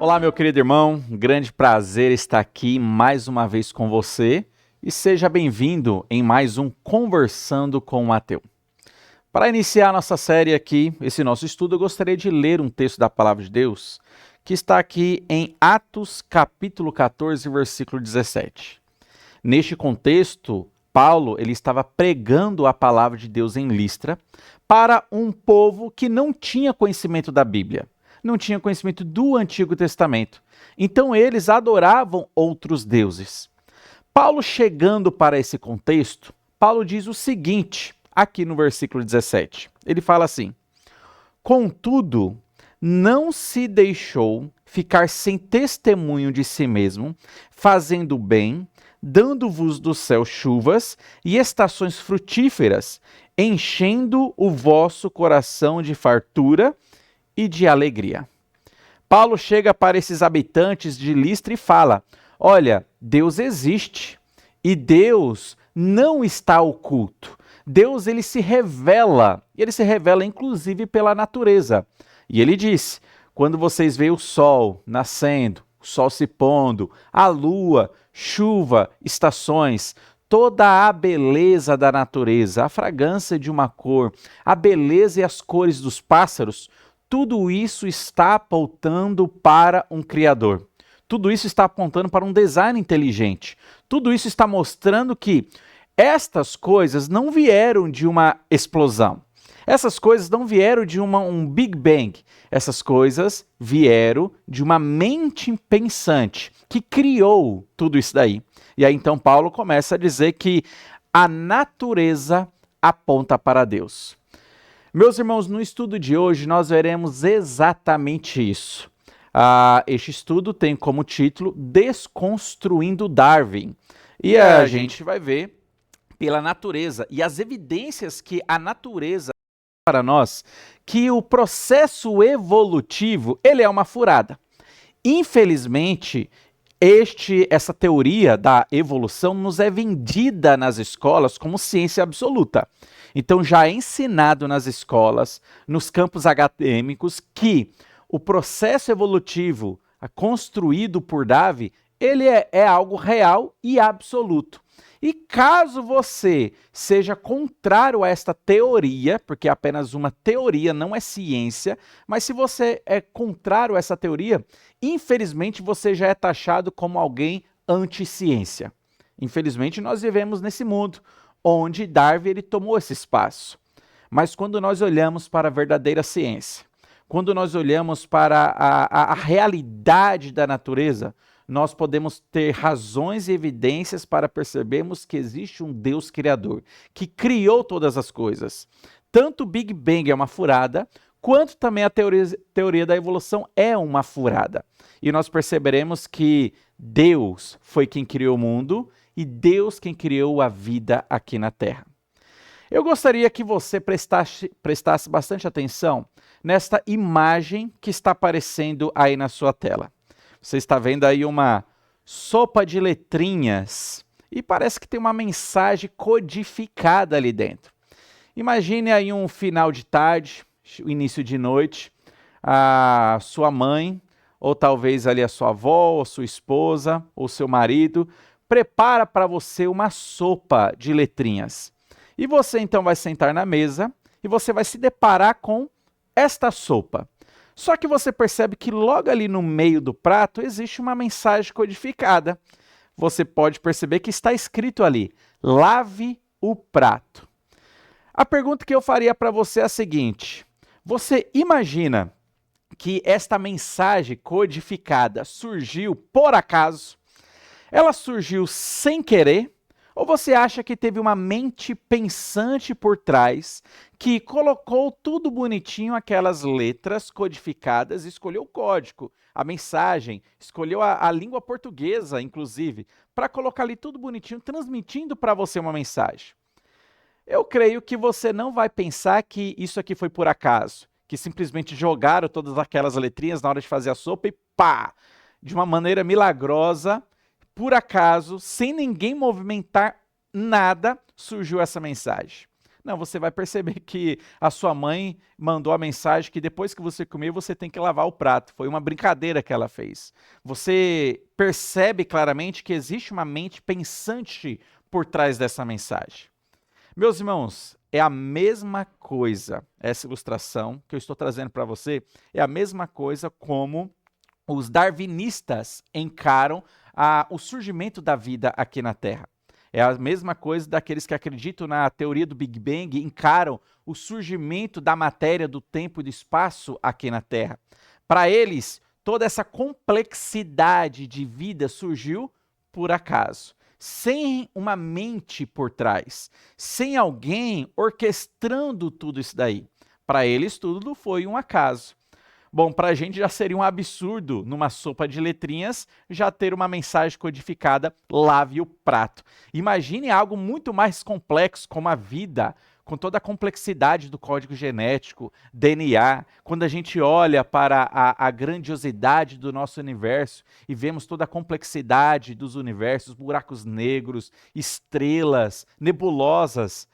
Olá, meu querido irmão, um grande prazer estar aqui mais uma vez com você e seja bem-vindo em mais um Conversando com o Ateu. Para iniciar nossa série aqui, esse nosso estudo, eu gostaria de ler um texto da Palavra de Deus que está aqui em Atos capítulo 14, versículo 17. Neste contexto, Paulo ele estava pregando a Palavra de Deus em Listra para um povo que não tinha conhecimento da Bíblia. Não tinha conhecimento do Antigo Testamento. Então eles adoravam outros deuses. Paulo chegando para esse contexto, Paulo diz o seguinte, aqui no versículo 17. Ele fala assim: contudo, não se deixou ficar sem testemunho de si mesmo, fazendo bem, dando-vos do céu chuvas e estações frutíferas, enchendo o vosso coração de fartura e de alegria. Paulo chega para esses habitantes de Listra e fala: olha, Deus existe e Deus não está oculto. Deus ele se revela inclusive pela natureza. E ele diz: quando vocês veem o sol nascendo, o sol se pondo, a lua, chuva, estações, toda a beleza da natureza, a fragrância de uma cor, a beleza e as cores dos pássaros, tudo isso está apontando para um Criador. Tudo isso está apontando para um design inteligente. Tudo isso está mostrando que estas coisas não vieram de uma explosão. Essas coisas não vieram de um Big Bang. Essas coisas vieram de uma mente pensante que criou tudo isso daí. E aí então Paulo começa a dizer que a natureza aponta para Deus. Meus irmãos, no estudo de hoje nós veremos exatamente isso. Este estudo tem como título Desconstruindo Darwin. E a gente vai ver pela natureza e as evidências que a natureza para nós que o processo evolutivo ele é uma furada. Infelizmente, essa teoria da evolução nos é vendida nas escolas como ciência absoluta. Então já é ensinado nas escolas, nos campos acadêmicos, que o processo evolutivo construído por Darwin, ele é algo real e absoluto. E caso você seja contrário a esta teoria, porque é apenas uma teoria, não é ciência, mas se você é contrário a essa teoria, infelizmente você já é taxado como alguém anti-ciência. Infelizmente nós vivemos nesse mundo onde Darwin ele tomou esse espaço. Mas quando nós olhamos para a verdadeira ciência, quando nós olhamos para a realidade da natureza, nós podemos ter razões e evidências para percebermos que existe um Deus criador, que criou todas as coisas. Tanto o Big Bang é uma furada, quanto também a teoria da evolução é uma furada. E nós perceberemos que Deus foi quem criou o mundo e Deus quem criou a vida aqui na Terra. Eu gostaria que você prestasse bastante atenção nesta imagem que está aparecendo aí na sua tela. Você está vendo aí uma sopa de letrinhas e parece que tem uma mensagem codificada ali dentro. Imagine aí um final de tarde, início de noite, a sua mãe, ou talvez ali a sua avó, ou sua esposa, ou seu marido, prepara para você uma sopa de letrinhas. E você então vai sentar na mesa e você vai se deparar com esta sopa. Só que você percebe que logo ali no meio do prato existe uma mensagem codificada. Você pode perceber que está escrito ali: lave o prato. A pergunta que eu faria para você é a seguinte: você imagina que esta mensagem codificada surgiu por acaso? Ela surgiu sem querer? Ou você acha que teve uma mente pensante por trás que colocou tudo bonitinho, aquelas letras codificadas, escolheu o código, a mensagem, escolheu a língua portuguesa, inclusive, para colocar ali tudo bonitinho, transmitindo para você uma mensagem? Eu creio que você não vai pensar que isso aqui foi por acaso, que simplesmente jogaram todas aquelas letrinhas na hora de fazer a sopa e pá! De uma maneira milagrosa, por acaso, sem ninguém movimentar nada, surgiu essa mensagem. Não, você vai perceber que a sua mãe mandou a mensagem que depois que você comer, você tem que lavar o prato. Foi uma brincadeira que ela fez. Você percebe claramente que existe uma mente pensante por trás dessa mensagem. Meus irmãos, é a mesma coisa, essa ilustração que eu estou trazendo para você, é a mesma coisa como os darwinistas encaram o surgimento da vida aqui na Terra. É a mesma coisa daqueles que acreditam na teoria do Big Bang, encaram o surgimento da matéria, do tempo e do espaço aqui na Terra. Para eles, toda essa complexidade de vida surgiu por acaso, sem uma mente por trás, sem alguém orquestrando tudo isso daí. Para eles, tudo foi um acaso. Bom, para a gente já seria um absurdo, numa sopa de letrinhas, já ter uma mensagem codificada, lave o prato. Imagine algo muito mais complexo, como a vida, com toda a complexidade do código genético, DNA, quando a gente olha para a grandiosidade do nosso universo e vemos toda a complexidade dos universos, buracos negros, estrelas, nebulosas,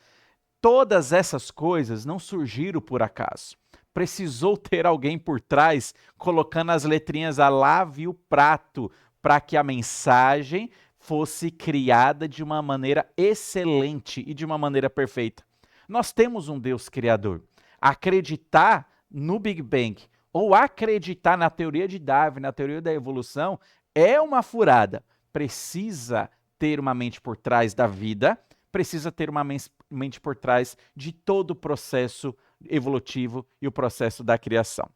todas essas coisas não surgiram por acaso. Precisou ter alguém por trás colocando as letrinhas a lave o prato para que a mensagem fosse criada de uma maneira excelente e de uma maneira perfeita. Nós temos um Deus criador. Acreditar no Big Bang ou acreditar na teoria de Darwin, na teoria da evolução, é uma furada. Precisa ter uma mente por trás da vida, precisa ter uma mente por trás de todo o processo evolutivo e o processo da criação.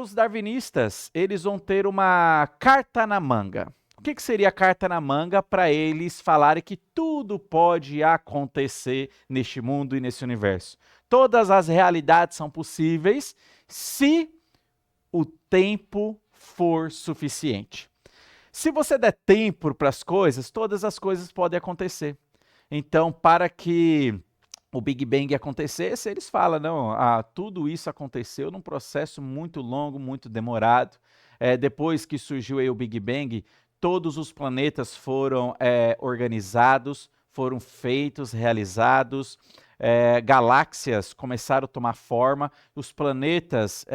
Os darwinistas, eles vão ter uma carta na manga. O que seria a carta na manga para eles falarem que tudo pode acontecer neste mundo e nesse universo? Todas as realidades são possíveis se o tempo for suficiente. Se você der tempo para as coisas, todas as coisas podem acontecer. Então, para que o Big Bang acontecesse, eles falam, não, tudo isso aconteceu num processo muito longo, muito demorado. Depois que surgiu aí o Big Bang, todos os planetas foram organizados, foram feitos, realizados, galáxias começaram a tomar forma, os planetas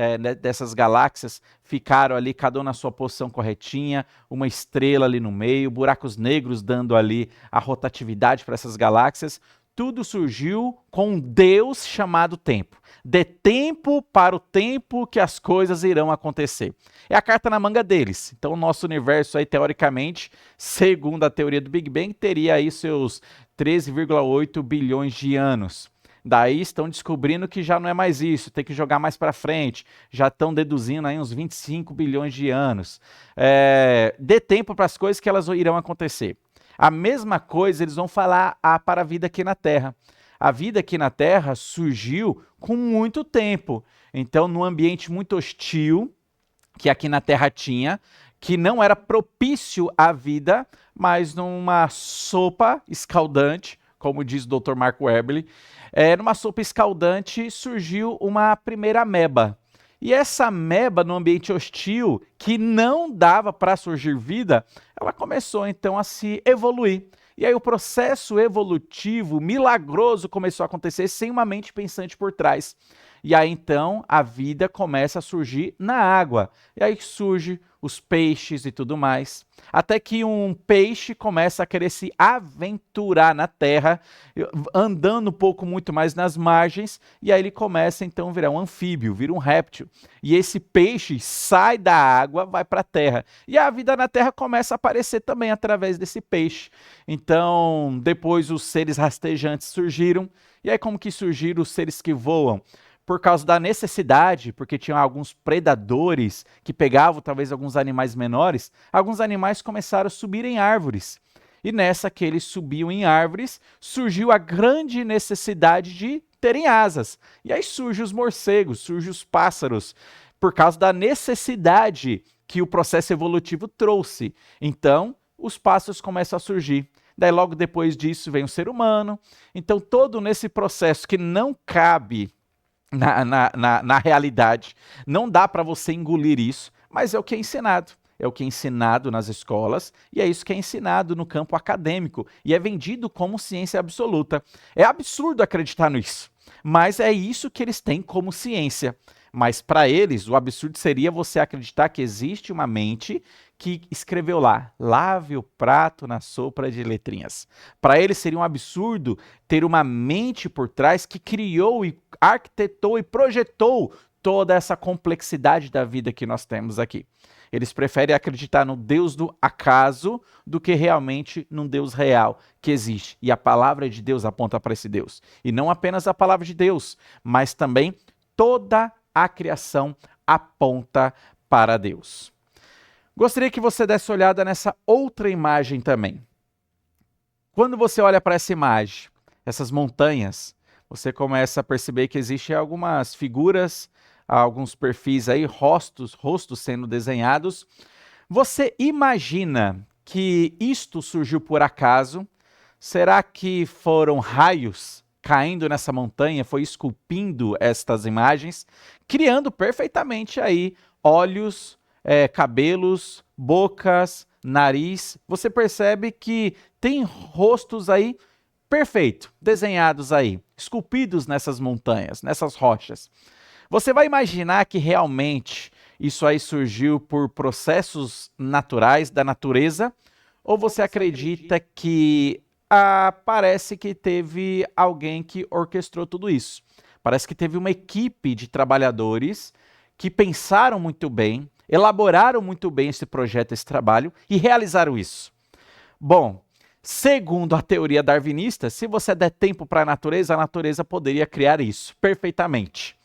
dessas galáxias ficaram ali, cada um na sua posição corretinha, uma estrela ali no meio, buracos negros dando ali a rotatividade para essas galáxias. Tudo surgiu com um Deus chamado tempo. Dê tempo para o tempo que as coisas irão acontecer. É a carta na manga deles. Então o nosso universo aí, teoricamente, segundo a teoria do Big Bang, teria aí seus 13,8 bilhões de anos. Daí estão descobrindo que já não é mais isso, tem que jogar mais para frente. Já estão deduzindo aí uns 25 bilhões de anos. Dê tempo para as coisas que elas irão acontecer. A mesma coisa eles vão falar para a vida aqui na Terra. A vida aqui na Terra surgiu com muito tempo. Então, num ambiente muito hostil, que aqui na Terra tinha, que não era propício à vida, mas numa sopa escaldante, como diz o Dr. Mark Webley, numa sopa escaldante surgiu uma primeira ameba. E essa ameba, no ambiente hostil, que não dava para surgir vida, ela começou então a se evoluir. E aí o processo evolutivo milagroso começou a acontecer sem uma mente pensante por trás. E aí então a vida começa a surgir na água. E aí surge os peixes e tudo mais. Até que um peixe começa a querer se aventurar na terra, andando um pouco muito mais nas margens, e aí ele começa então a virar um anfíbio, vira um réptil. E esse peixe sai da água, vai para a terra. E a vida na terra começa a aparecer também através desse peixe. Então, depois os seres rastejantes surgiram. E aí como que surgiram os seres que voam? Por causa da necessidade, porque tinham alguns predadores que pegavam talvez alguns animais menores, alguns animais começaram a subir em árvores. E nessa que eles subiam em árvores, surgiu a grande necessidade de terem asas. E aí surgem os morcegos, surgem os pássaros, por causa da necessidade que o processo evolutivo trouxe. Então, os pássaros começam a surgir. Daí logo depois disso vem o ser humano. Então, todo nesse processo que não cabe na realidade. Não dá para você engolir isso, mas é o que é ensinado. é o que é ensinado nas escolas, e é isso que é ensinado no campo acadêmico, e é vendido como ciência absoluta. É absurdo acreditar nisso, mas é isso que eles têm como ciência. Mas para eles, o absurdo seria você acreditar que existe uma mente que escreveu lá, lave o prato na sopa de letrinhas. Para eles seria um absurdo ter uma mente por trás que criou e arquitetou e projetou toda essa complexidade da vida que nós temos aqui. Eles preferem acreditar no Deus do acaso do que realmente num Deus real que existe. E a palavra de Deus aponta para esse Deus. E não apenas a palavra de Deus, mas também toda a criação aponta para Deus. Gostaria que você desse uma olhada nessa outra imagem também. Quando você olha para essa imagem, essas montanhas, você começa a perceber que existem algumas figuras, alguns perfis aí, rostos sendo desenhados. Você imagina que isto surgiu por acaso? Será que foram raios caindo nessa montanha, foi esculpindo estas imagens, criando perfeitamente aí olhos, cabelos, bocas, nariz? Você percebe que tem rostos aí perfeitos, desenhados aí, esculpidos nessas montanhas, nessas rochas. Você vai imaginar que realmente isso aí surgiu por processos naturais da natureza? Ou você acredita que parece que teve alguém que orquestrou tudo isso? Parece que teve uma equipe de trabalhadores que pensaram muito bem, elaboraram muito bem esse projeto, esse trabalho e realizaram isso. Bom, segundo a teoria darwinista, se você der tempo para a natureza poderia criar isso perfeitamente.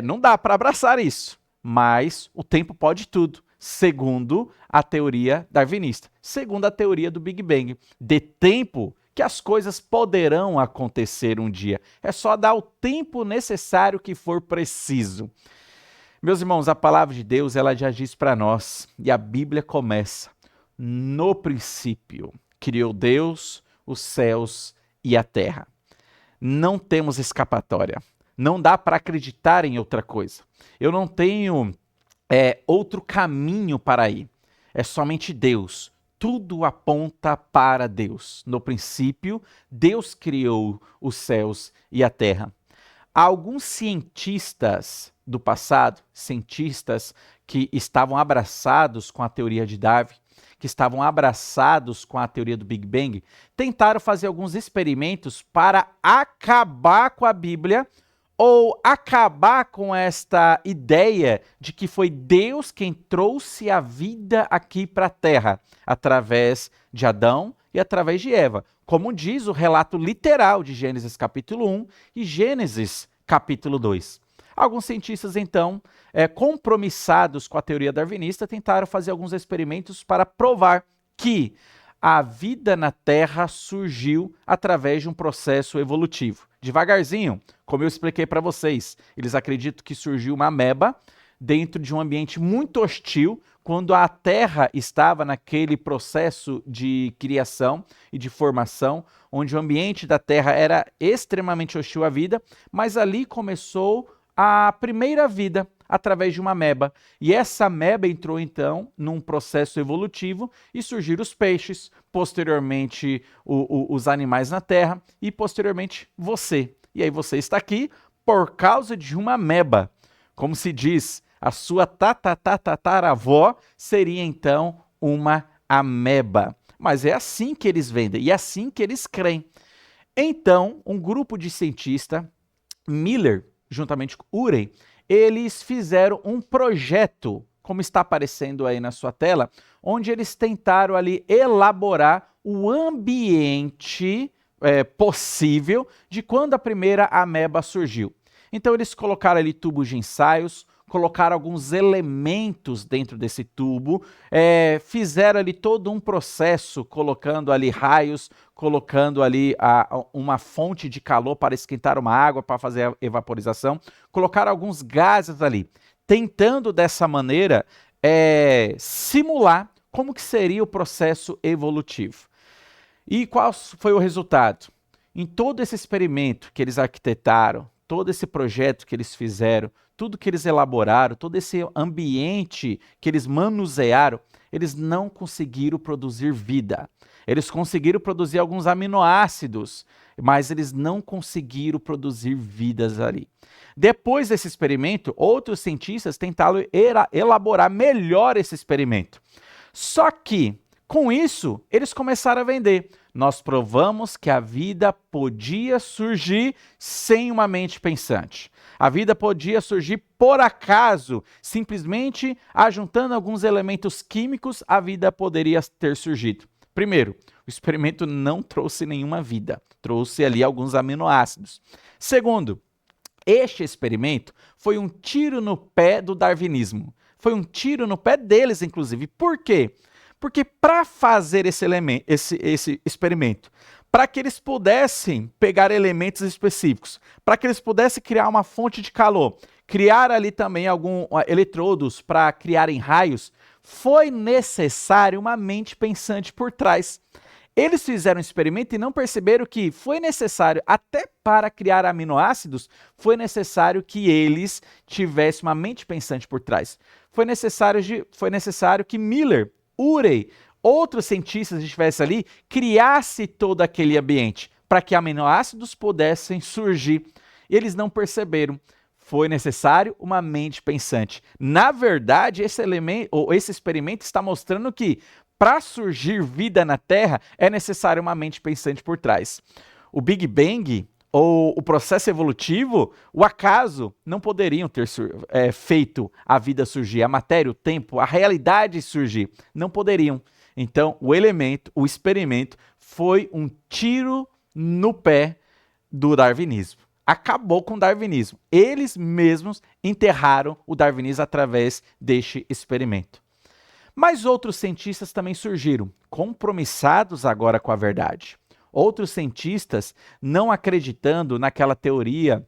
Não dá para abraçar isso, mas o tempo pode tudo, segundo a teoria darwinista, segundo a teoria do Big Bang. Dê tempo que as coisas poderão acontecer um dia. É só dar o tempo necessário que for preciso. Meus irmãos, a palavra de Deus, ela já diz para nós, e a Bíblia começa: no princípio criou Deus os céus e a terra. Não temos escapatória. Não dá para acreditar em outra coisa. Eu não tenho outro caminho para ir. É somente Deus. Tudo aponta para Deus. No princípio, Deus criou os céus e a terra. Alguns cientistas do passado, cientistas que estavam abraçados com a teoria de Darwin, que estavam abraçados com a teoria do Big Bang, tentaram fazer alguns experimentos para acabar com a Bíblia ou acabar com esta ideia de que foi Deus quem trouxe a vida aqui para a Terra, através de Adão e através de Eva, como diz o relato literal de Gênesis capítulo 1 e Gênesis capítulo 2. Alguns cientistas, então, compromissados com a teoria darwinista, tentaram fazer alguns experimentos para provar que a vida na Terra surgiu através de um processo evolutivo. Devagarzinho, como eu expliquei para vocês, eles acreditam que surgiu uma ameba dentro de um ambiente muito hostil, quando a Terra estava naquele processo de criação e de formação, onde o ambiente da Terra era extremamente hostil à vida, mas ali começou a primeira vida através de uma ameba. E essa ameba entrou então num processo evolutivo e surgiram os peixes, posteriormente os animais na Terra e posteriormente você. E aí você está aqui por causa de uma ameba. Como se diz, a sua tataravó seria então uma ameba. Mas é assim que eles vendem e é assim que eles creem. Então, um grupo de cientistas, Miller, juntamente com Urey, eles fizeram um projeto, como está aparecendo aí na sua tela, onde eles tentaram ali elaborar o ambiente possível de quando a primeira ameba surgiu. Então eles colocaram ali tubos de ensaios, colocaram alguns elementos dentro desse tubo, fizeram ali todo um processo, colocando ali raios, colocando ali uma fonte de calor para esquentar uma água, para fazer a evaporização, colocaram alguns gases ali, tentando dessa maneira simular como que seria o processo evolutivo. E qual foi o resultado? Em todo esse experimento que eles arquitetaram, todo esse projeto que eles fizeram, tudo que eles elaboraram, todo esse ambiente que eles manusearam, eles não conseguiram produzir vida. Eles conseguiram produzir alguns aminoácidos, mas eles não conseguiram produzir vidas ali. Depois desse experimento, outros cientistas tentaram elaborar melhor esse experimento. Só que, com isso, eles começaram a vender. Nós provamos que a vida podia surgir sem uma mente pensante. A vida podia surgir por acaso, simplesmente ajuntando alguns elementos químicos, a vida poderia ter surgido. Primeiro, o experimento não trouxe nenhuma vida, trouxe ali alguns aminoácidos. Segundo, este experimento foi um tiro no pé do darwinismo. Foi um tiro no pé deles, inclusive. Por quê? Porque para fazer esse experimento, para que eles pudessem pegar elementos específicos, para que eles pudessem criar uma fonte de calor, criar ali também alguns eletrodos para criarem raios, foi necessário uma mente pensante por trás. Eles fizeram um experimento e não perceberam que foi necessário, até para criar aminoácidos, foi necessário que eles tivessem uma mente pensante por trás. Foi necessário que Miller, Urey, outros cientistas que estivessem ali, criasse todo aquele ambiente para que aminoácidos pudessem surgir. E eles não perceberam. Foi necessário uma mente pensante. Na verdade, esse experimento está mostrando que para surgir vida na Terra é necessário uma mente pensante por trás. O Big Bang, ou o processo evolutivo, o acaso, não poderiam ter feito a vida surgir, a matéria, o tempo, a realidade surgir. Não poderiam. Então, o experimento, foi um tiro no pé do darwinismo. Acabou com o darwinismo. Eles mesmos enterraram o darwinismo através deste experimento. Mas outros cientistas também surgiram, compromissados agora com a verdade. Outros cientistas não acreditando naquela teoria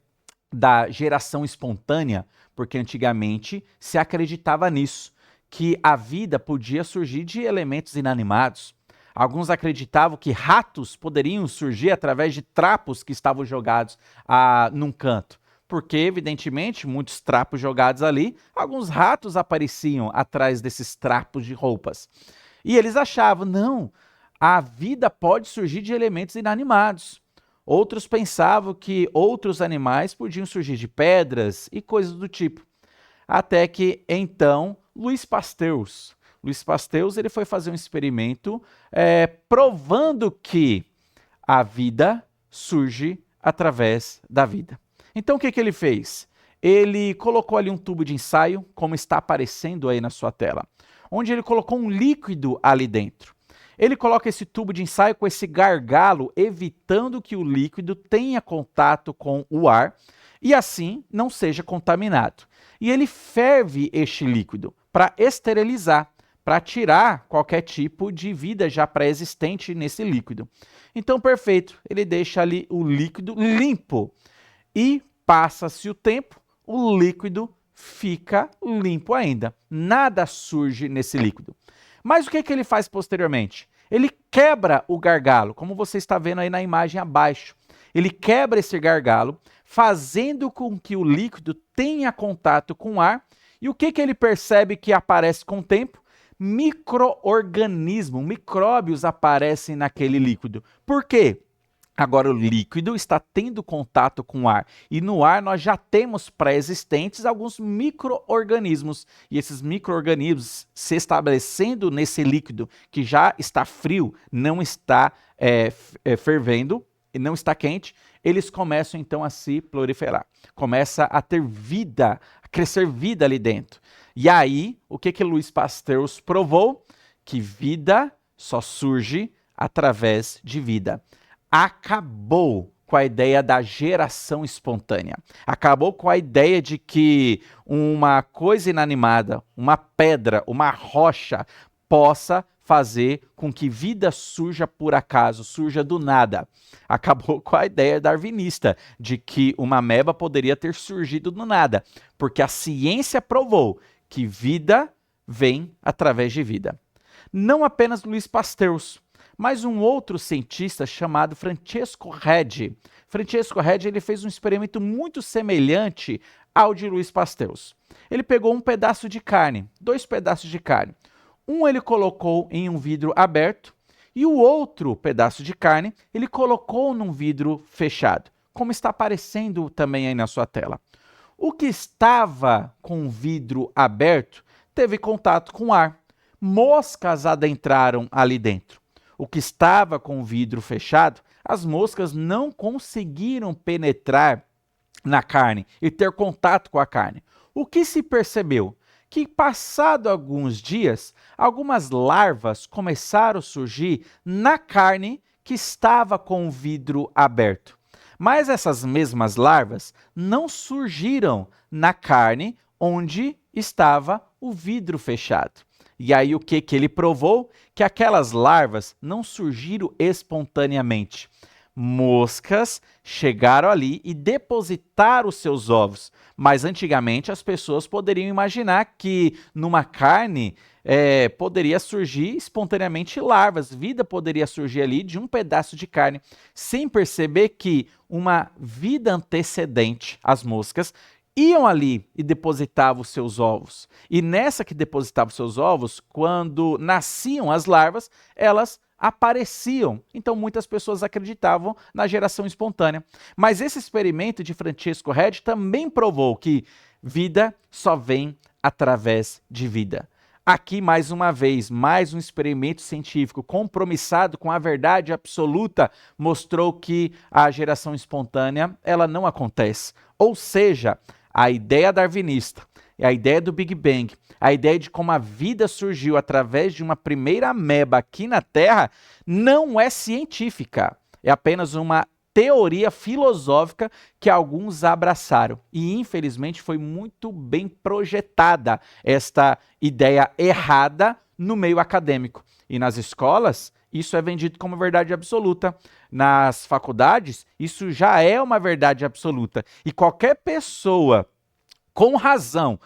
da geração espontânea, porque antigamente se acreditava nisso, que a vida podia surgir de elementos inanimados. Alguns acreditavam que ratos poderiam surgir através de trapos que estavam jogados num canto. Porque, evidentemente, muitos trapos jogados ali, alguns ratos apareciam atrás desses trapos de roupas. E eles achavam, não, a vida pode surgir de elementos inanimados. Outros pensavam que outros animais podiam surgir de pedras e coisas do tipo. Até que, então, Louis Pasteur ele foi fazer um experimento provando que a vida surge através da vida. Então, o que ele fez? Ele colocou ali um tubo de ensaio, como está aparecendo aí na sua tela, onde ele colocou um líquido ali dentro. Ele coloca esse tubo de ensaio com esse gargalo, evitando que o líquido tenha contato com o ar e assim não seja contaminado. E ele ferve este líquido para esterilizar, para tirar qualquer tipo de vida já pré-existente nesse líquido. Então, perfeito, ele deixa ali o líquido limpo. E passa-se o tempo, o líquido fica limpo ainda. Nada surge nesse líquido. Mas o que ele faz posteriormente? Ele quebra o gargalo, como você está vendo aí na imagem abaixo. Ele quebra esse gargalo, fazendo com que o líquido tenha contato com o ar. E o que ele percebe que aparece com o tempo? Micro-organismos, micróbios aparecem naquele líquido. Por quê? Agora o líquido está tendo contato com o ar e no ar nós já temos pré-existentes alguns micro-organismos e esses micro-organismos se estabelecendo nesse líquido que já está frio, não está fervendo e não está quente, eles começam então a se proliferar, começa a ter vida, a crescer vida ali dentro. E aí, o que Louis Pasteur provou? Que vida só surge através de vida. Acabou com a ideia da geração espontânea. Acabou com a ideia de que uma coisa inanimada, uma pedra, uma rocha, possa fazer com que vida surja por acaso, surja do nada. Acabou com a ideia darwinista de que uma ameba poderia ter surgido do nada, porque a ciência provou que vida vem através de vida. Não apenas Louis Pasteur, mas um outro cientista chamado Francesco Redi. Francesco Redi ele fez um experimento muito semelhante ao de Louis Pasteur. Ele pegou um pedaço de carne, 2 pedaços de carne. Um ele colocou em um vidro aberto e o outro pedaço de carne ele colocou num vidro fechado, como está aparecendo também aí na sua tela. O que estava com o vidro aberto teve contato com o ar. Moscas adentraram ali dentro. O que estava com o vidro fechado, as moscas não conseguiram penetrar na carne e ter contato com a carne. O que se percebeu? Que passado alguns dias, algumas larvas começaram a surgir na carne que estava com o vidro aberto. Mas essas mesmas larvas não surgiram na carne onde estava o vidro fechado. E aí o que ele provou? Que aquelas larvas não surgiram espontaneamente. Moscas chegaram ali e depositaram os seus ovos. Mas antigamente as pessoas poderiam imaginar que numa carne poderia surgir espontaneamente larvas, vida poderia surgir ali de um pedaço de carne, sem perceber que uma vida antecedente, as moscas, iam ali e depositavam os seus ovos. E nessa que depositavam os seus ovos, quando nasciam as larvas, elas apareciam. Então muitas pessoas acreditavam na geração espontânea. Mas esse experimento de Francesco Redi também provou que vida só vem através de vida. Aqui, mais uma vez, mais um experimento científico compromissado com a verdade absoluta mostrou que a geração espontânea ela não acontece. Ou seja, a ideia darwinista, a ideia do Big Bang, a ideia de como a vida surgiu através de uma primeira ameba aqui na Terra não é científica. É apenas uma teoria filosófica que alguns abraçaram. E, infelizmente, foi muito bem projetada esta ideia errada no meio acadêmico. E nas escolas, isso é vendido como verdade absoluta. Nas faculdades, isso já é uma verdade absoluta. E qualquer pessoa, com razão,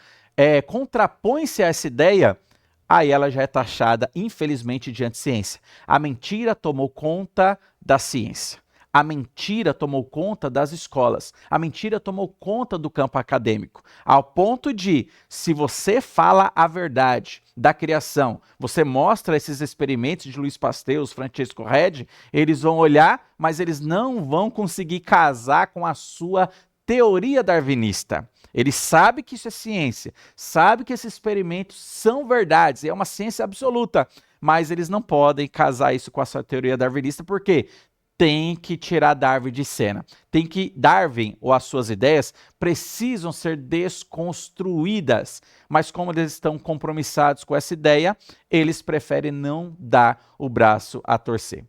contrapõe-se a essa ideia, aí ela já é taxada, infelizmente, de anticiência. A mentira tomou conta da ciência. A mentira tomou conta das escolas. A mentira tomou conta do campo acadêmico. Ao ponto de, se você fala a verdade da criação, você mostra esses experimentos de Louis Pasteur, Francesco Redi, eles vão olhar, mas eles não vão conseguir casar com a sua teoria darwinista. Ele sabe que isso é ciência, sabe que esses experimentos são verdades, é uma ciência absoluta, mas eles não podem casar isso com a sua teoria darwinista, porque tem que tirar Darwin de cena. Tem que Darwin ou as suas ideias precisam ser desconstruídas. Mas como eles estão compromissados com essa ideia, eles preferem não dar o braço a torcer.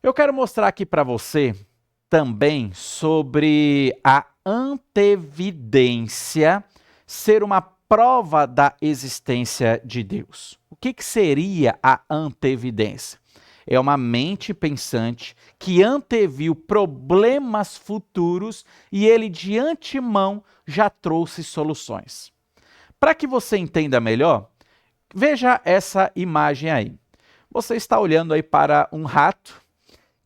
Eu quero mostrar aqui para você também sobre a antevidência ser uma prova da existência de Deus. O que seria a antevidência? É uma mente pensante que anteviu problemas futuros e ele de antemão já trouxe soluções. Para que você entenda melhor, veja essa imagem aí. Você está olhando aí para um rato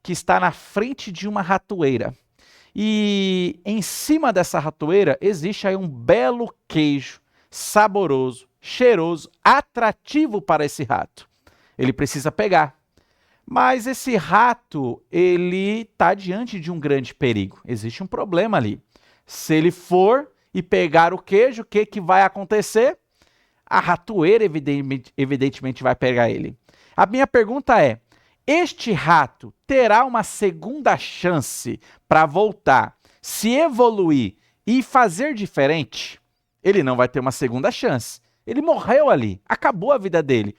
que está na frente de uma ratoeira. E em cima dessa ratoeira existe aí um belo queijo, saboroso, cheiroso, atrativo para esse rato. Ele precisa pegar. Mas esse rato, ele está diante de um grande perigo. Existe um problema ali. Se ele for e pegar o queijo, o que vai acontecer? A ratoeira, evidentemente, vai pegar ele. A minha pergunta é, este rato terá uma segunda chance para voltar, se evoluir e fazer diferente? Ele não vai ter uma segunda chance. Ele morreu ali, acabou a vida dele,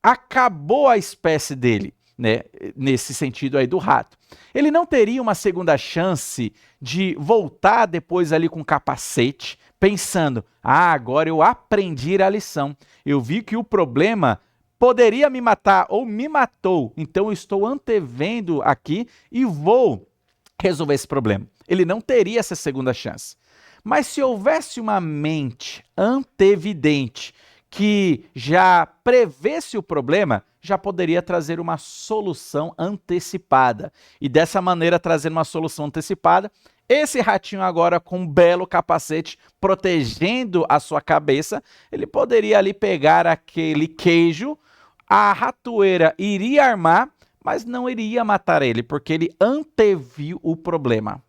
acabou a espécie dele. Né, nesse sentido aí do rato. Ele não teria uma segunda chance de voltar depois ali com capacete, pensando, agora eu aprendi a lição, eu vi que o problema poderia me matar ou me matou, então eu estou antevendo aqui e vou resolver esse problema. Ele não teria essa segunda chance. Mas se houvesse uma mente antevidente que já prevesse o problema, já poderia trazer uma solução antecipada. E dessa maneira, trazendo uma solução antecipada, esse ratinho agora com um belo capacete protegendo a sua cabeça, ele poderia ali pegar aquele queijo, a ratoeira iria armar, mas não iria matar ele, porque ele anteviu o problema.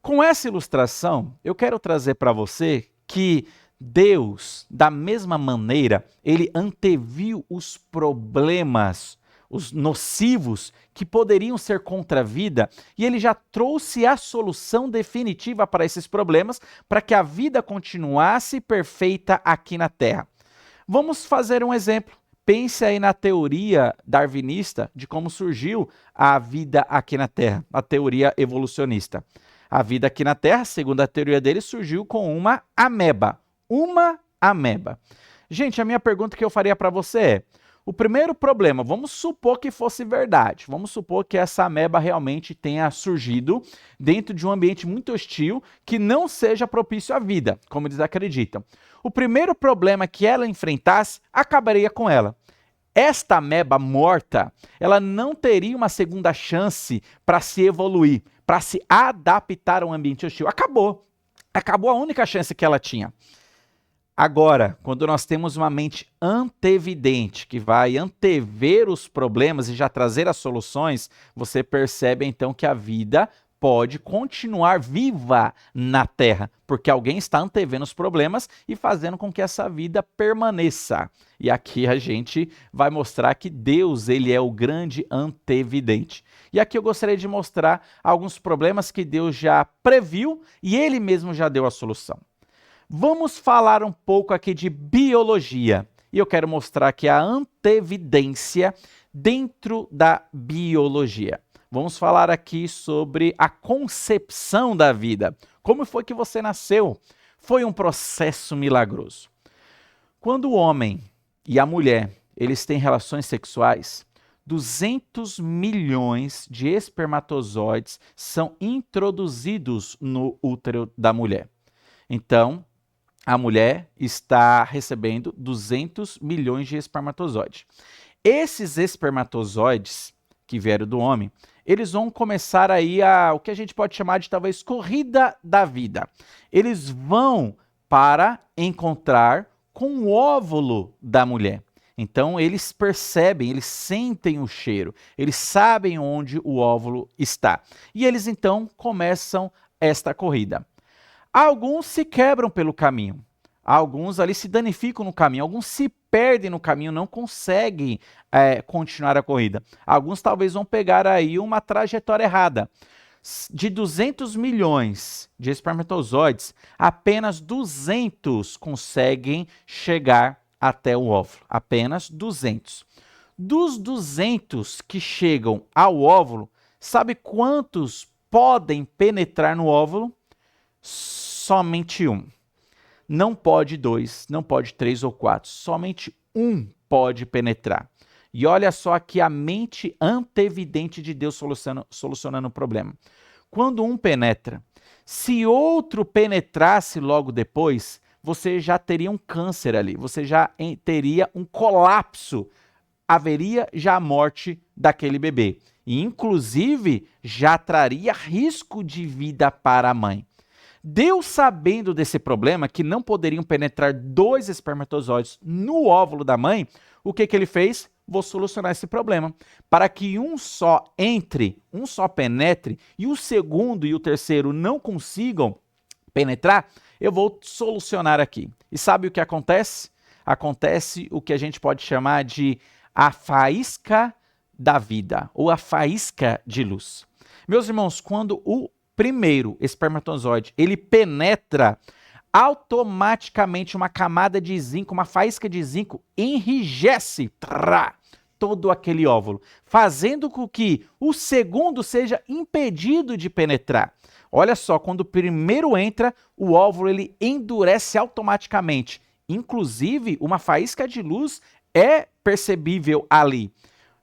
Com essa ilustração, eu quero trazer para você que Deus, da mesma maneira, ele anteviu os problemas, os nocivos que poderiam ser contra a vida, e ele já trouxe a solução definitiva para esses problemas, para que a vida continuasse perfeita aqui na Terra. Vamos fazer um exemplo. Pense aí na teoria darwinista de como surgiu a vida aqui na Terra, a teoria evolucionista. A vida aqui na Terra, segundo a teoria dele, surgiu com uma ameba. Uma ameba. Gente, a minha pergunta que eu faria para você é, o primeiro problema, vamos supor que fosse verdade, vamos supor que essa ameba realmente tenha surgido dentro de um ambiente muito hostil que não seja propício à vida, como eles acreditam. O primeiro problema que ela enfrentasse acabaria com ela. Esta ameba morta, ela não teria uma segunda chance para se evoluir, para se adaptar a um ambiente hostil. Acabou. Acabou a única chance que ela tinha. Agora, quando nós temos uma mente antevidente, que vai antever os problemas e já trazer as soluções, você percebe então que a vida pode continuar viva na Terra, porque alguém está antevendo os problemas e fazendo com que essa vida permaneça. E aqui a gente vai mostrar que Deus, ele é o grande antevidente. E aqui eu gostaria de mostrar alguns problemas que Deus já previu e ele mesmo já deu a solução. Vamos falar um pouco aqui de biologia. E eu quero mostrar aqui a antevidência dentro da biologia. Vamos falar aqui sobre a concepção da vida. Como foi que você nasceu? Foi um processo milagroso. Quando o homem e a mulher, eles têm relações sexuais, 200 milhões de espermatozoides são introduzidos no útero da mulher. Então, a mulher está recebendo 200 milhões de espermatozoides. Esses espermatozoides que vieram do homem, eles vão começar aí o que a gente pode chamar de talvez corrida da vida. Eles vão para encontrar com o óvulo da mulher. Então eles percebem, eles sentem o cheiro, eles sabem onde o óvulo está. E eles então começam esta corrida. Alguns se quebram pelo caminho, alguns ali se danificam no caminho, alguns se perdem no caminho, não conseguem continuar a corrida. Alguns talvez vão pegar aí uma trajetória errada. De 200 milhões de espermatozoides, apenas 200 conseguem chegar até o óvulo. Apenas 200. Dos 200 que chegam ao óvulo, sabe quantos podem penetrar no óvulo? Somente um. Não pode 2, não pode 3 ou 4. Somente um pode penetrar. E olha só aqui a mente antevidente de Deus solucionando o problema. Quando um penetra, se outro penetrasse logo depois, você já teria um câncer ali, você já teria um colapso, haveria já a morte daquele bebê. E, inclusive, já traria risco de vida para a mãe. Deus, sabendo desse problema, que não poderiam penetrar 2 espermatozoides no óvulo da mãe, o que ele fez? Vou solucionar esse problema. Para que um só entre, um só penetre, e o segundo e o terceiro não consigam penetrar, eu vou solucionar aqui. E sabe o que acontece? Acontece o que a gente pode chamar de a faísca da vida, ou a faísca de luz. Meus irmãos, quando o primeiro espermatozoide, ele penetra, automaticamente uma camada de zinco, uma faísca de zinco, enrijece todo aquele óvulo, fazendo com que o segundo seja impedido de penetrar. Olha só, quando o primeiro entra, o óvulo ele endurece automaticamente. Inclusive, uma faísca de luz é percebível ali.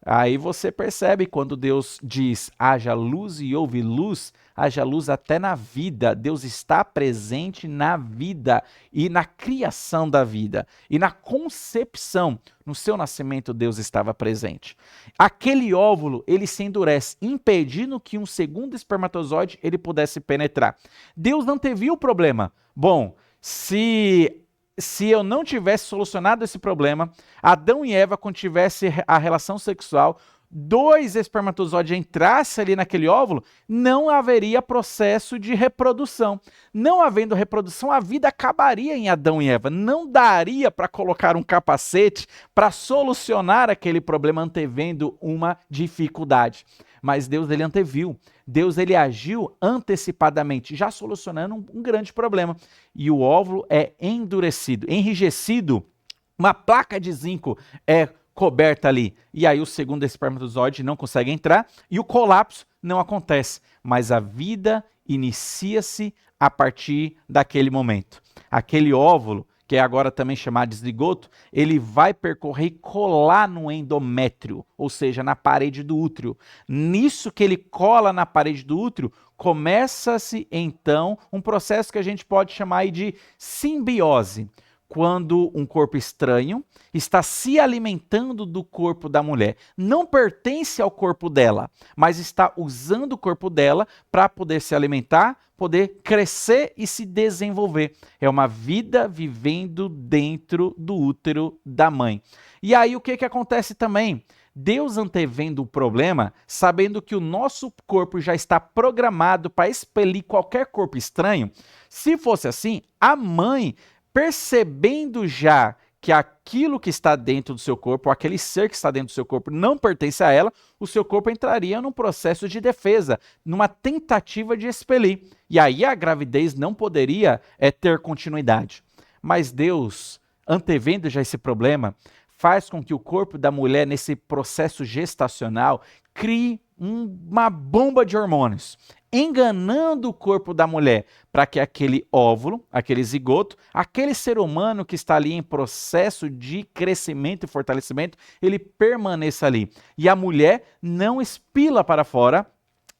Aí você percebe quando Deus diz, haja luz e houve luz, haja luz até na vida. Deus está presente na vida e na criação da vida e na concepção. No seu nascimento, Deus estava presente. Aquele óvulo, ele se endurece, impedindo que um segundo espermatozoide ele pudesse penetrar. Deus não anteviu o problema. Bom, se eu não tivesse solucionado esse problema, Adão e Eva, quando tivessem a relação sexual, 2 espermatozoides entrassem ali naquele óvulo, não haveria processo de reprodução. Não havendo reprodução, a vida acabaria em Adão e Eva. Não daria para colocar um capacete para solucionar aquele problema antevendo uma dificuldade. Mas Deus ele anteviu. Deus ele agiu antecipadamente, já solucionando um grande problema. E o óvulo é endurecido, enrijecido. Uma placa de zinco é coberta ali. E aí o segundo espermatozoide não consegue entrar e o colapso não acontece. Mas a vida inicia-se a partir daquele momento. Aquele óvulo, que é agora também chamado de zigoto, ele vai percorrer e colar no endométrio, ou seja, na parede do útero. Nisso que ele cola na parede do útero, começa-se então um processo que a gente pode chamar aí de simbiose. Quando um corpo estranho está se alimentando do corpo da mulher. Não pertence ao corpo dela, mas está usando o corpo dela para poder se alimentar, poder crescer e se desenvolver. É uma vida vivendo dentro do útero da mãe. E aí o que acontece também? Deus antevendo o problema, sabendo que o nosso corpo já está programado para expelir qualquer corpo estranho, se fosse assim, a mãe, percebendo já que aquilo que está dentro do seu corpo, aquele ser que está dentro do seu corpo não pertence a ela, o seu corpo entraria num processo de defesa, numa tentativa de expelir. E aí a gravidez não poderia ter continuidade. Mas Deus, antevendo já esse problema, faz com que o corpo da mulher, nesse processo gestacional, crie uma bomba de hormônios, enganando o corpo da mulher para que aquele óvulo, aquele zigoto, aquele ser humano que está ali em processo de crescimento e fortalecimento, ele permaneça ali. E a mulher não expila para fora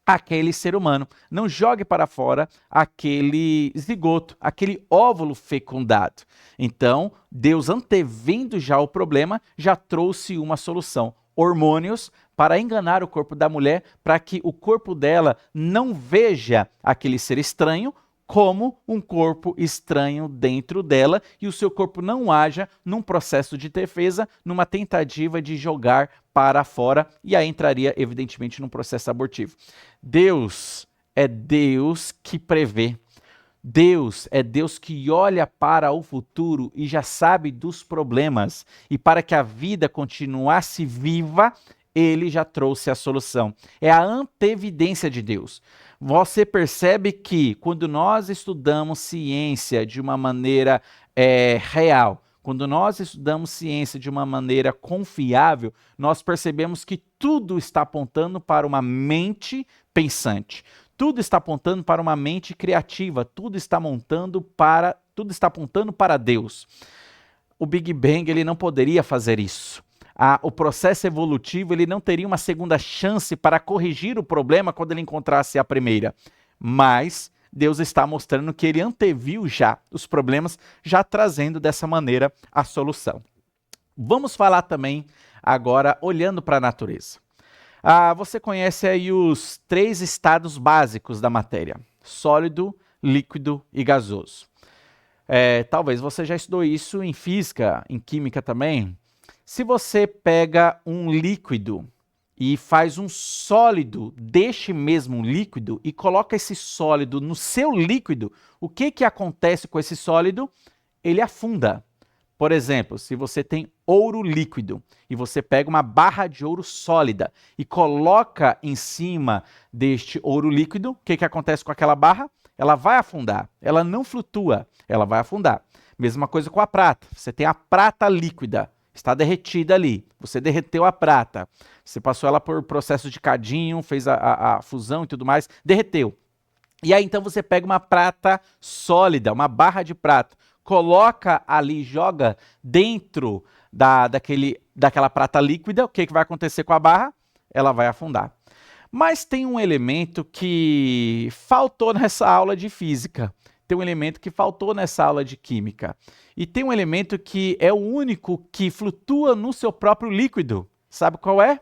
aquele ser humano, não jogue para fora aquele zigoto, aquele óvulo fecundado. Então, Deus, antevendo já o problema, já trouxe uma solução. Hormônios para enganar o corpo da mulher, para que o corpo dela não veja aquele ser estranho como um corpo estranho dentro dela e o seu corpo não haja num processo de defesa, numa tentativa de jogar para fora, e aí entraria evidentemente num processo abortivo. Deus é Deus que prevê. Deus é Deus que olha para o futuro e já sabe dos problemas. E para que a vida continuasse viva, ele já trouxe a solução. É a antevidência de Deus. Você percebe que quando nós estudamos ciência de uma maneira real, quando nós estudamos ciência de uma maneira confiável, nós percebemos que tudo está apontando para uma mente pensante. Tudo está apontando para uma mente criativa, tudo está apontando para Deus. O Big Bang ele não poderia fazer isso. O processo evolutivo ele não teria uma segunda chance para corrigir o problema quando ele encontrasse a primeira. Mas Deus está mostrando que ele anteviu já os problemas, já trazendo dessa maneira a solução. Vamos falar também agora olhando para a natureza. Você conhece aí os 3 estados básicos da matéria: sólido, líquido e gasoso. Talvez você já estudou isso em física, em química também. Se você pega um líquido e faz um sólido deste mesmo líquido e coloca esse sólido no seu líquido, o que acontece com esse sólido? Ele afunda. Por exemplo, se você tem ouro líquido e você pega uma barra de ouro sólida e coloca em cima deste ouro líquido, o que acontece com aquela barra? Ela vai afundar, ela não flutua, ela vai afundar. Mesma coisa com a prata. Você tem a prata líquida, está derretida ali, você derreteu a prata, você passou ela por processo de cadinho, fez a fusão e tudo mais, derreteu. E aí então você pega uma prata sólida, uma barra de prata, coloca ali, joga dentro daquela prata líquida, o que vai acontecer com a barra? Ela vai afundar. Mas tem um elemento que faltou nessa aula de física, tem um elemento que faltou nessa aula de química, e tem um elemento que é o único que flutua no seu próprio líquido. Sabe qual é?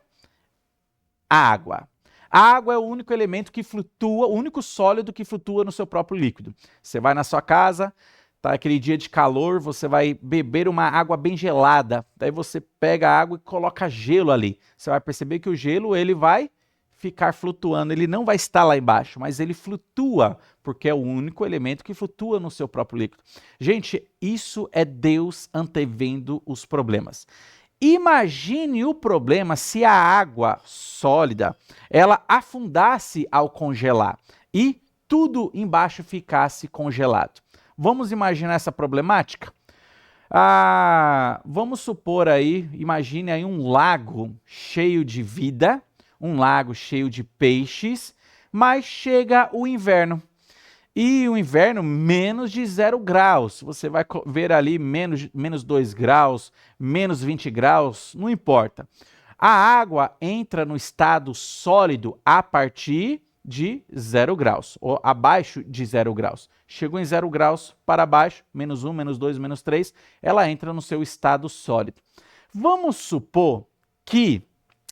A água. A água é o único elemento que flutua, o único sólido que flutua no seu próprio líquido. Você vai na sua casa, tá aquele dia de calor, você vai beber uma água bem gelada, daí você pega a água e coloca gelo ali. Você vai perceber que o gelo ele vai ficar flutuando, ele não vai estar lá embaixo, mas ele flutua, porque é o único elemento que flutua no seu próprio líquido. Gente, isso é Deus antevendo os problemas. Imagine o problema se a água sólida ela afundasse ao congelar e tudo embaixo ficasse congelado. Vamos imaginar essa problemática? Vamos supor aí, imagine aí um lago cheio de vida, um lago cheio de peixes, mas chega o inverno. E o inverno, menos de 0 graus. Você vai ver ali menos 2 graus, menos 20 graus, não importa. A água entra no estado sólido a partir de 0 graus, ou abaixo de 0 graus. Chegou em 0 graus para baixo, menos 1, menos 2, menos 3, ela entra no seu estado sólido. Vamos supor que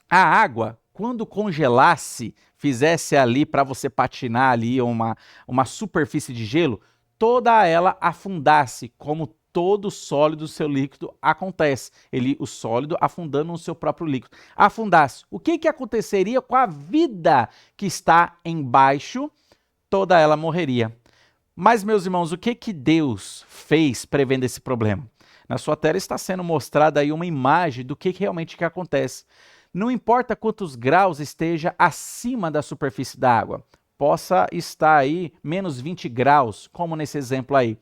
a água, quando congelasse, fizesse ali para você patinar ali uma superfície de gelo, toda ela afundasse, como todo sólido do seu líquido acontece. O sólido afundando no seu próprio líquido. Afundasse. O que aconteceria com a vida que está embaixo? Toda ela morreria. Mas, meus irmãos, o que Deus fez prevendo esse problema? Na sua tela está sendo mostrada aí uma imagem do que realmente que acontece. Não importa quantos graus esteja acima da superfície da água, possa estar aí menos 20 graus, como nesse exemplo aí.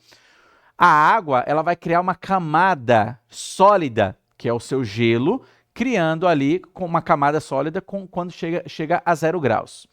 A água ela vai criar uma camada sólida, que é o seu gelo, criando ali com uma camada sólida quando chega a 0 graus.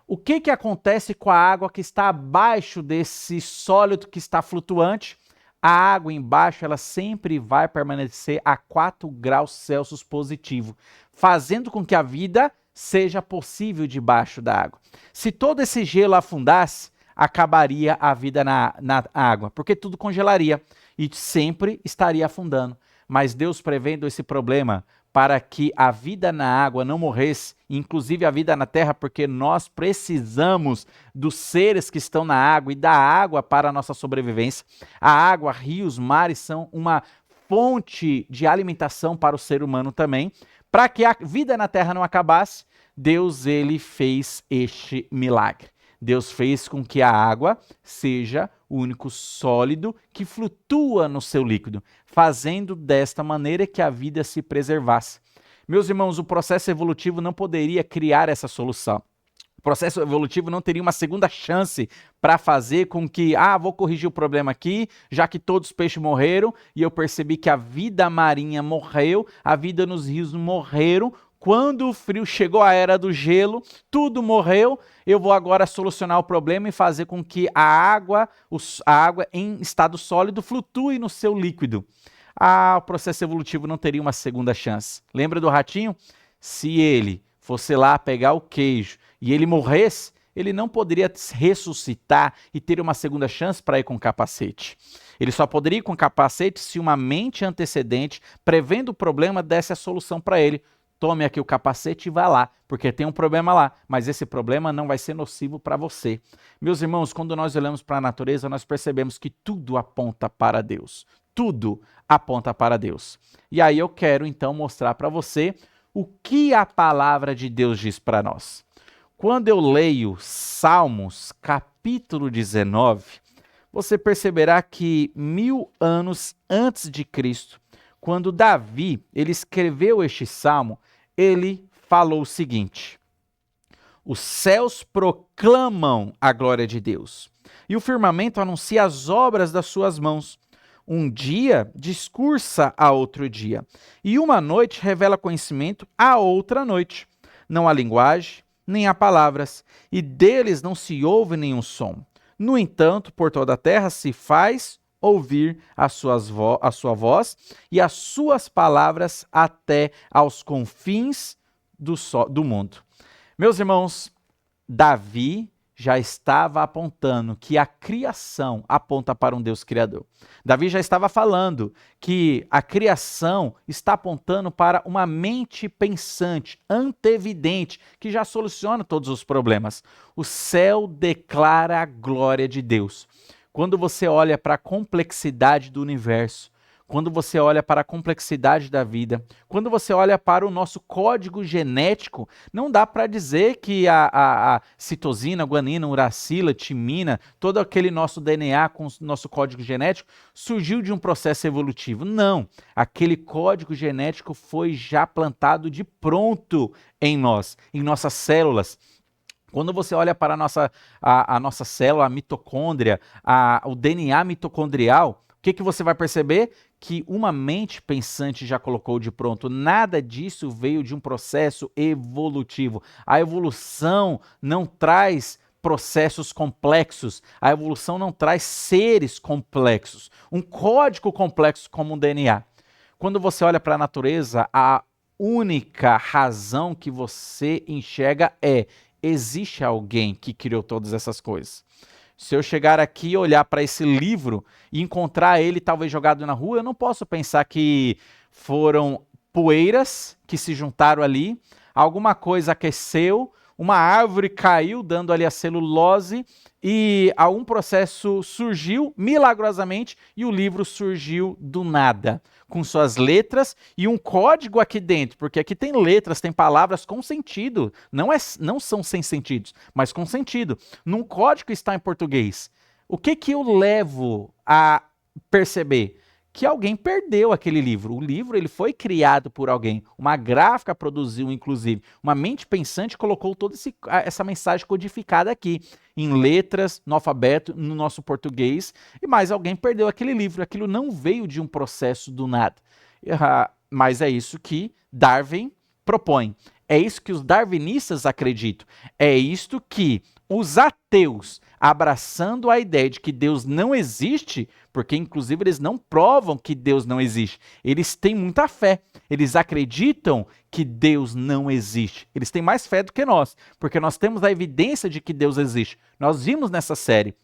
O que acontece com a água que está abaixo desse sólido que está flutuante? A água embaixo ela sempre vai permanecer a 4 graus Celsius positivo, fazendo com que a vida seja possível debaixo da água. Se todo esse gelo afundasse, acabaria a vida na água, porque tudo congelaria e sempre estaria afundando. Mas Deus prevendo esse problema para que a vida na água não morresse, inclusive a vida na terra, porque nós precisamos dos seres que estão na água e da água para a nossa sobrevivência. A água, rios, mares são uma fonte de alimentação para o ser humano também. Para que a vida na terra não acabasse, Deus ele fez este milagre. Deus fez com que a água seja o único sólido que flutua no seu líquido, fazendo desta maneira que a vida se preservasse. Meus irmãos, o processo evolutivo não poderia criar essa solução. O processo evolutivo não teria uma segunda chance para fazer com que, vou corrigir o problema aqui, já que todos os peixes morreram, e eu percebi que a vida marinha morreu, a vida nos rios morreram. Quando o frio chegou à era do gelo, tudo morreu, eu vou agora solucionar o problema e fazer com que a água em estado sólido flutue no seu líquido. O processo evolutivo não teria uma segunda chance. Lembra do ratinho? Se ele fosse lá pegar o queijo e ele morresse, ele não poderia ressuscitar e ter uma segunda chance para ir com capacete. Ele só poderia ir com capacete se uma mente antecedente, prevendo o problema, desse a solução para ele. Tome aqui o capacete e vá lá, porque tem um problema lá, mas esse problema não vai ser nocivo para você. Meus irmãos, quando nós olhamos para a natureza, nós percebemos que tudo aponta para Deus. Tudo aponta para Deus. E aí eu quero então mostrar para você o que a palavra de Deus diz para nós. Quando eu leio Salmos, capítulo 19, você perceberá que 1000 anos antes de Cristo, quando Davi ele escreveu este salmo, ele falou o seguinte: os céus proclamam a glória de Deus, e o firmamento anuncia as obras das suas mãos. Um dia discursa a outro dia, e uma noite revela conhecimento a outra noite. Não há linguagem, nem há palavras, e deles não se ouve nenhum som. No entanto, por toda a terra se faz ouvir a sua voz e as suas palavras até aos confins do mundo. Meus irmãos, Davi já estava apontando que a criação aponta para um Deus criador. Davi já estava falando que a criação está apontando para uma mente pensante, antevidente, que já soluciona todos os problemas. O céu declara a glória de Deus. Quando você olha para a complexidade do universo, quando você olha para a complexidade da vida, quando você olha para o nosso código genético, não dá para dizer que a citosina, guanina, uracila, timina, todo aquele nosso DNA com o nosso código genético surgiu de um processo evolutivo. Não, aquele código genético foi já plantado de pronto em nós, em nossas células. Quando você olha para a nossa célula, a mitocôndria, o DNA mitocondrial, o que você vai perceber? Que uma mente pensante já colocou de pronto. Nada disso veio de um processo evolutivo. A evolução não traz processos complexos. A evolução não traz seres complexos. Um código complexo como um DNA. Quando você olha para a natureza, a única razão que você enxerga existe alguém que criou todas essas coisas. Se eu chegar aqui e olhar para esse livro e encontrar ele talvez jogado na rua, eu não posso pensar que foram poeiras que se juntaram ali, alguma coisa aqueceu, uma árvore caiu dando ali a celulose e algum processo surgiu milagrosamente e o livro surgiu do nada, com suas letras e um código aqui dentro, porque aqui tem letras, tem palavras com sentido, não são sem sentidos, mas com sentido. Num código está em português. O que eu levo a perceber? Que alguém perdeu aquele livro. O livro ele foi criado por alguém. Uma gráfica produziu, inclusive. Uma mente pensante colocou toda essa mensagem codificada aqui, em letras, no alfabeto, no nosso português. E mais alguém perdeu aquele livro. Aquilo não veio de um processo do nada. Mas é isso que Darwin propõe. É isso que os darwinistas acreditam. É isto que os ateus, abraçando a ideia de que Deus não existe, porque inclusive eles não provam que Deus não existe. Eles têm muita fé. Eles acreditam que Deus não existe. Eles têm mais fé do que nós, porque nós temos a evidência de que Deus existe. Nós vimos nessa série.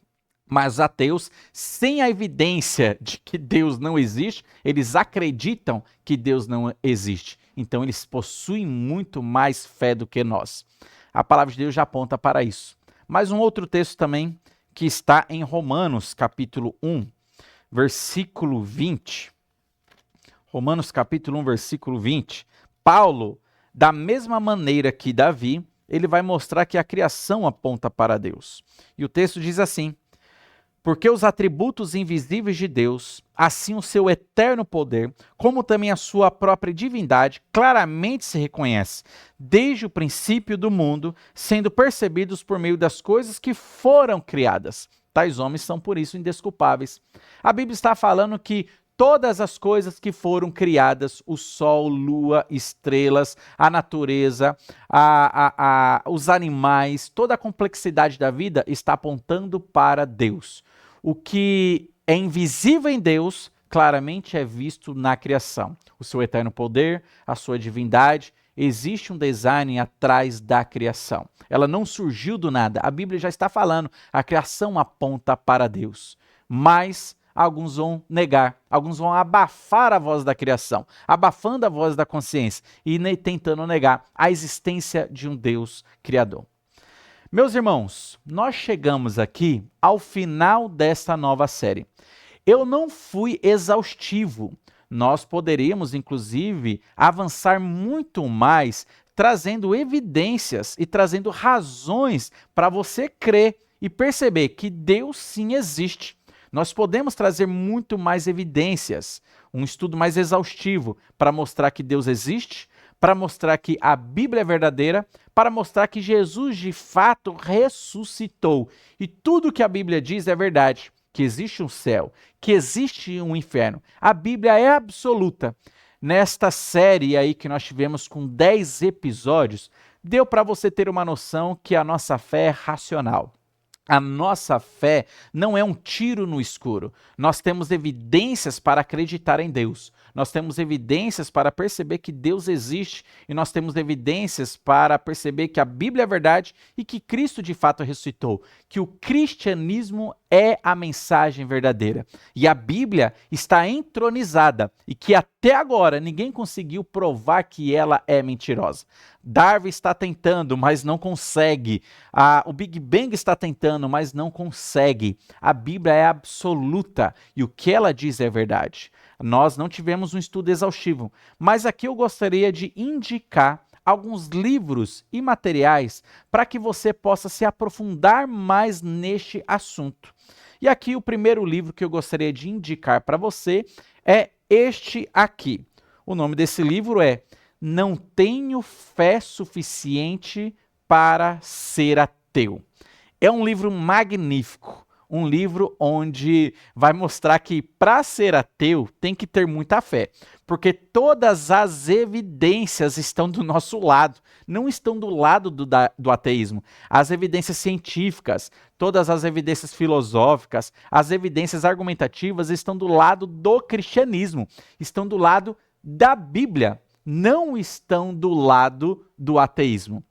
Mas os ateus, sem a evidência de que Deus não existe, eles acreditam que Deus não existe. Então eles possuem muito mais fé do que nós. A palavra de Deus já aponta para isso. Mas um outro texto também que está em Romanos, capítulo 1, versículo 20. Romanos, capítulo 1, versículo 20. Paulo, da mesma maneira que Davi, ele vai mostrar que a criação aponta para Deus. E o texto diz assim: porque os atributos invisíveis de Deus, assim o seu eterno poder, como também a sua própria divindade, claramente se reconhece, desde o princípio do mundo, sendo percebidos por meio das coisas que foram criadas. Tais homens são por isso indesculpáveis. A Bíblia está falando que todas as coisas que foram criadas, o sol, lua, estrelas, a natureza, os animais, toda a complexidade da vida está apontando para Deus. O que é invisível em Deus, claramente é visto na criação. O seu eterno poder, a sua divindade, existe um design atrás da criação. Ela não surgiu do nada. A Bíblia já está falando, a criação aponta para Deus. Mas alguns vão negar, alguns vão abafar a voz da criação, abafando a voz da consciência e tentando negar a existência de um Deus criador. Meus irmãos, nós chegamos aqui ao final desta nova série. Eu não fui exaustivo. Nós poderíamos, inclusive, avançar muito mais, trazendo evidências e trazendo razões para você crer e perceber que Deus sim existe. Nós podemos trazer muito mais evidências, um estudo mais exaustivo para mostrar que Deus existe, para mostrar que a Bíblia é verdadeira, para mostrar que Jesus de fato ressuscitou. E tudo que a Bíblia diz é verdade, que existe um céu, que existe um inferno. A Bíblia é absoluta. Nesta série aí que nós tivemos com 10 episódios, deu para você ter uma noção que a nossa fé é racional. A nossa fé não é um tiro no escuro. Nós temos evidências para acreditar em Deus. Nós temos evidências para perceber que Deus existe e nós temos evidências para perceber que a Bíblia é verdade e que Cristo de fato ressuscitou, que o cristianismo é a mensagem verdadeira. E a Bíblia está entronizada e que até agora ninguém conseguiu provar que ela é mentirosa. Darwin está tentando, mas não consegue. O Big Bang está tentando, mas não consegue. A Bíblia é absoluta e o que ela diz é verdade. Nós não tivemos um estudo exaustivo, mas aqui eu gostaria de indicar alguns livros e materiais para que você possa se aprofundar mais neste assunto. E aqui o primeiro livro que eu gostaria de indicar para você é este aqui. O nome desse livro é Não Tenho Fé Suficiente para Ser Ateu. É um livro magnífico. Um livro onde vai mostrar que para ser ateu tem que ter muita fé, porque todas as evidências estão do nosso lado, não estão do lado do ateísmo. As evidências científicas, todas as evidências filosóficas, as evidências argumentativas estão do lado do cristianismo, estão do lado da Bíblia, não estão do lado do ateísmo.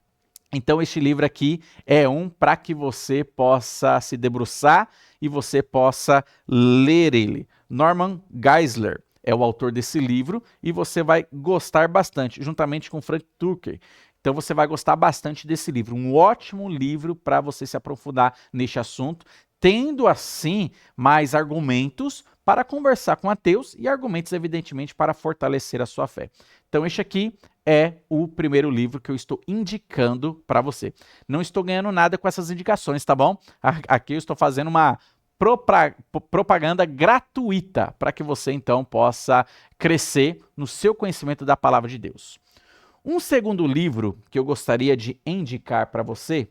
Então este livro aqui é um para que você possa se debruçar e você possa ler ele. Norman Geisler é o autor desse livro e você vai gostar bastante, juntamente com Frank Turker. Então você vai gostar bastante desse livro, um ótimo livro para você se aprofundar neste assunto, tendo assim mais argumentos para conversar com ateus e argumentos evidentemente para fortalecer a sua fé. Então este aqui é o primeiro livro que eu estou indicando para você. Não estou ganhando nada com essas indicações, tá bom? Aqui eu estou fazendo uma propaganda gratuita para que você então possa crescer no seu conhecimento da palavra de Deus. Um segundo livro que eu gostaria de indicar para você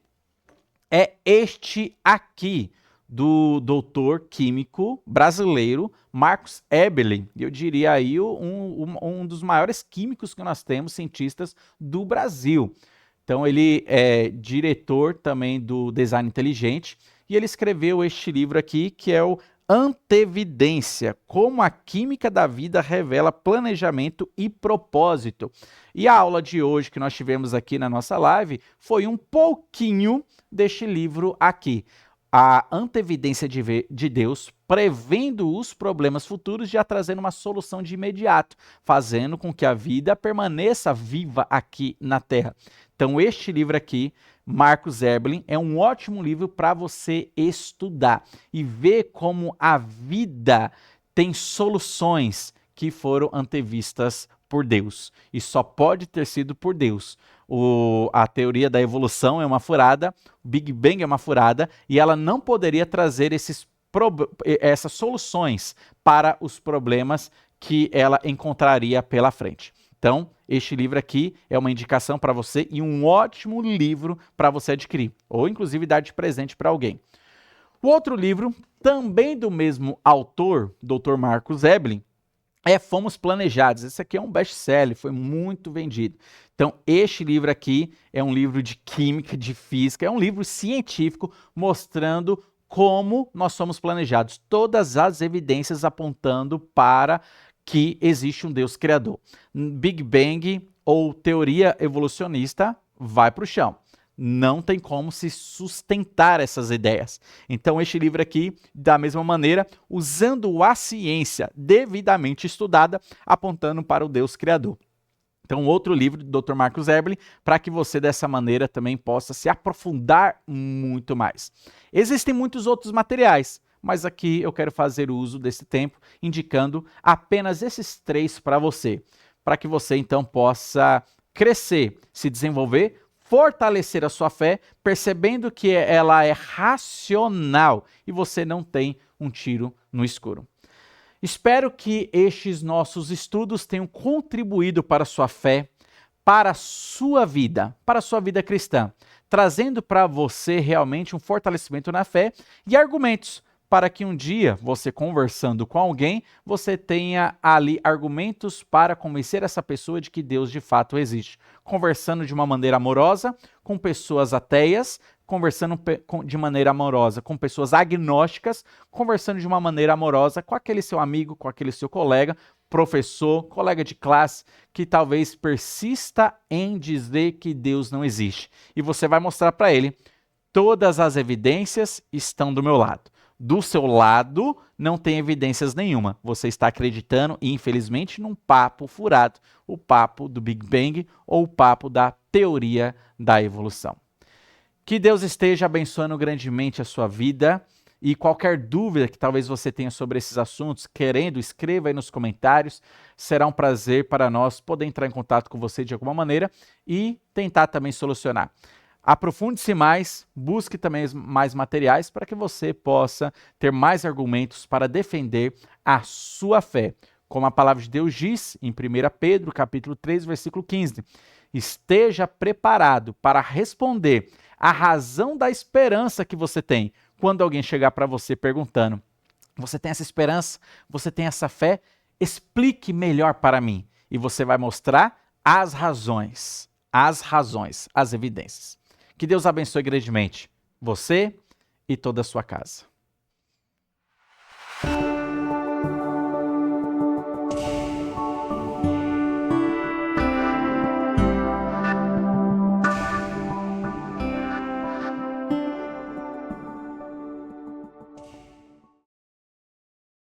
é este aqui, do doutor químico brasileiro Marcus Eberlin. Eu diria aí um dos maiores químicos que nós temos, cientistas do Brasil. Então ele é diretor também do Design Inteligente e ele escreveu este livro aqui que é o Antevidência, como a química da vida revela planejamento e propósito. E a aula de hoje que nós tivemos aqui na nossa live foi um pouquinho deste livro aqui. A antevidência de Deus, prevendo os problemas futuros, já trazendo uma solução de imediato, fazendo com que a vida permaneça viva aqui na Terra. Então este livro aqui, Marcus Eberlin, é um ótimo livro para você estudar e ver como a vida tem soluções que foram antevistas por Deus. E só pode ter sido por Deus. A teoria da evolução é uma furada, o Big Bang é uma furada, e ela não poderia trazer essas soluções para os problemas que ela encontraria pela frente. Então, este livro aqui é uma indicação para você e um ótimo livro para você adquirir, ou inclusive dar de presente para alguém. O outro livro, também do mesmo autor, Dr. Marcus Eberlin, é Fomos Planejados. Esse aqui é um best-seller, foi muito vendido. Então, este livro aqui é um livro de química, de física, é um livro científico mostrando como nós somos planejados. Todas as evidências apontando para que existe um Deus criador. Big Bang ou teoria evolucionista vai para o chão. Não tem como se sustentar essas ideias. Então este livro aqui, da mesma maneira, usando a ciência devidamente estudada, apontando para o Deus Criador. Então outro livro do Dr. Marcus Eberlin, para que você dessa maneira também possa se aprofundar muito mais. Existem muitos outros materiais, mas aqui eu quero fazer uso desse tempo, indicando apenas esses 3 para você, para que você então possa crescer, se desenvolver, fortalecer a sua fé, percebendo que ela é racional e você não tem um tiro no escuro. Espero que estes nossos estudos tenham contribuído para a sua fé, para a sua vida cristã, trazendo para você realmente um fortalecimento na fé e argumentos para que um dia, você conversando com alguém, você tenha ali argumentos para convencer essa pessoa de que Deus de fato existe. Conversando de uma maneira amorosa, com pessoas ateias, conversando de maneira amorosa com pessoas agnósticas, conversando de uma maneira amorosa com aquele seu amigo, com aquele seu colega, professor, colega de classe, que talvez persista em dizer que Deus não existe. E você vai mostrar para ele: todas as evidências estão do meu lado. Do seu lado não tem evidências nenhuma. Você está acreditando, infelizmente, num papo furado, o papo do Big Bang ou o papo da teoria da evolução. Que Deus esteja abençoando grandemente a sua vida. E qualquer dúvida que talvez você tenha sobre esses assuntos, querendo, escreva aí nos comentários. Será um prazer para nós poder entrar em contato com você de alguma maneira e tentar também solucionar. Aprofunde-se mais, busque também mais materiais para que você possa ter mais argumentos para defender a sua fé. Como a palavra de Deus diz em 1 Pedro, capítulo 3, versículo 15. Esteja preparado para responder a razão da esperança que você tem. Quando alguém chegar para você perguntando: você tem essa esperança? Você tem essa fé? Explique melhor para mim. E você vai mostrar as razões, as evidências. Que Deus abençoe grandemente você e toda a sua casa.